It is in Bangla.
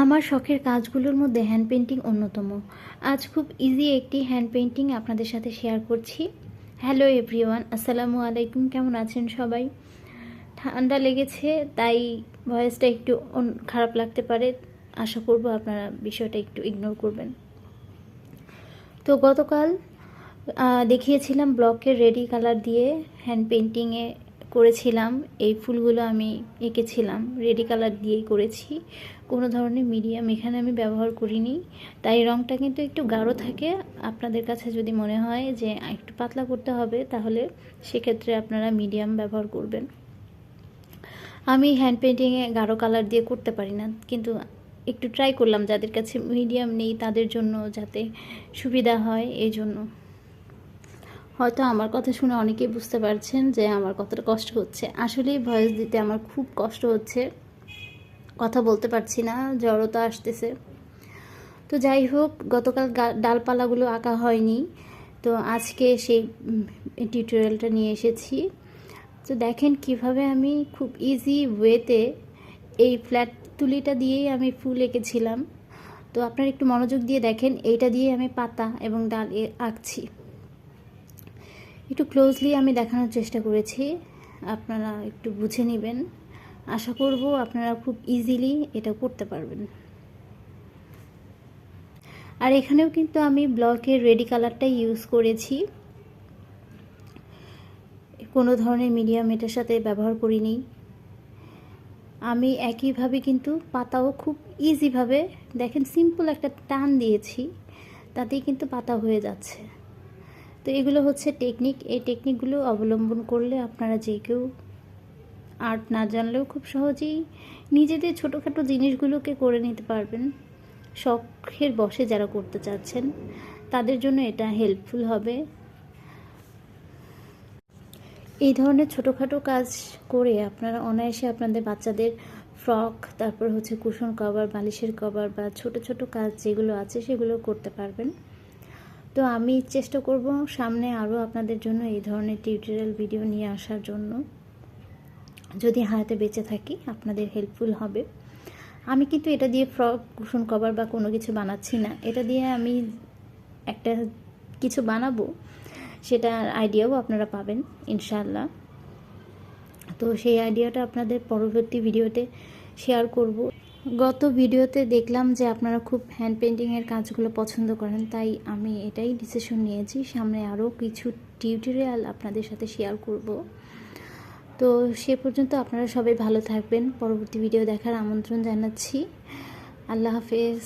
আমার শখের কাজগুলোর মধ্যে হ্যান্ড পেইন্টিং অন্যতম। আজ খুব ইজি একটি হ্যান্ড পেইন্টিং আপনাদের সাথে শেয়ার করছি। হ্যালো এভরিওয়ান, আসসালামু আলাইকুম। কেমন আছেন সবাই? ঠান্ডা লেগেছে, তাই ভয়েসটা একটু খারাপ লাগতে পারে। আশা করব আপনারা বিষয়টা একটু ইগনোর করবেন। তো গতকাল দেখিয়েছিলাম ব্লকের রেডি কালার দিয়ে হ্যান্ড পেইন্টিংয়ে করেছিলাম। এই ফুলগুলো আমি এঁকেছিলাম, রেডি কালার দিয়েই করেছি, কোনো ধরনের মিডিয়াম এখানে আমি ব্যবহার করিনি। তাই রঙটা কিন্তু একটু গাঢ় থাকে। আপনাদের কাছে যদি মনে হয় যে একটু পাতলা করতে হবে, তাহলে সেক্ষেত্রে আপনারা মিডিয়াম ব্যবহার করবেন। আমি হ্যান্ড পেইন্টিংয়ে গাঢ় কালার দিয়ে করতে পারি না, কিন্তু একটু ট্রাই করলাম যাদের কাছে মিডিয়াম নেই তাদের জন্য যাতে সুবিধা হয়, এই জন্য। হয়তো আমার কথা শুনে অনেকেই বুঝতে পারছেন যে আমার কতটা কষ্ট হচ্ছে। আসলেই ভয়েস দিতে আমার খুব কষ্ট হচ্ছে, কথা বলতে পারছি না, জড়তা আসতেছে। তো যাই হোক, গতকাল ডালপালাগুলো আঁকা হয়নি, তো আজকে সেই টিউটোরিয়ালটা নিয়ে এসেছি। তো দেখেন কিভাবে আমি খুব ইজি ওয়েতে এই ফ্ল্যাট তুলিটা দিয়েই আমি ফুল এঁকেছিলাম। তো আপনারা একটু মনোযোগ দিয়ে দেখেন, এইটা দিয়ে আমি পাতা এবং ডাল আঁকছি। একটু ক্লোজলি আমি দেখানোর চেষ্টা করেছি, আপনারা একটু বুঝে নেবেন। আশা করব আপনারা খুব ইজিলি এটা করতে পারবেন। আর এখানেও কিন্তু আমি ব্লকের রেডি কালারটাই ইউজ করেছি, কোনো ধরনের মিডিয়াম এটার সাথে ব্যবহার করিনি। আমি একইভাবে কিন্তু পাতাও খুব ইজিভাবে, দেখেন সিম্পল একটা টান দিয়েছি, তাতেই কিন্তু পাতা হয়ে যাচ্ছে। তো এগুলো হচ্ছে টেকনিক। এই টেকনিকগুলো অবলম্বন করলে আপনারা যে কেউ আর্ট না জানলেও খুব সহজেই নিজেদের ছোটোখাটো জিনিসগুলোকে করে নিতে পারবেন। শখের বশে যারা করতে চাচ্ছেন তাদের জন্য এটা হেল্পফুল হবে। এই ধরনের ছোটোখাটো কাজ করে আপনারা অনায়াসে আপনাদের বাচ্চাদের ফ্রক, তারপর হচ্ছে কুশন কভার, বালিশের কভার বা ছোট ছোট কাজ যেগুলো আছে সেগুলো করতে পারবেন। তো আমি চেষ্টা করব সামনে আরও আপনাদের জন্য এই ধরনের টিউটোরিয়াল ভিডিও নিয়ে আসার জন্য। যদি হাতে বেঁচে থাকি আপনাদের হেল্পফুল হবে। আমি কিন্তু এটা দিয়ে ফ্রক, কুশন কভার বা কোনো কিছু বানাচ্ছি না। এটা দিয়ে আমি একটা কিছু বানাবো, সেটার আইডিয়াও আপনারা পাবেন ইনশাআল্লাহ। তো সেই আইডিয়াটা আপনাদের পরবর্তী ভিডিওতে শেয়ার করব। গত ভিডিওতে দেখলাম যে আপনারা খুব হ্যান্ড পেইন্টিংয়ের কাজগুলো পছন্দ করেন, তাই আমি এটাই ডিসিশন নিয়েছি সামনে আরও কিছু টিউটোরিয়াল আপনাদের সাথে শেয়ার করব। তো সে পর্যন্ত আপনারা সবাই ভালো থাকবেন। পরবর্তী ভিডিও দেখার আমন্ত্রণ জানাচ্ছি। আল্লাহ হাফেজ।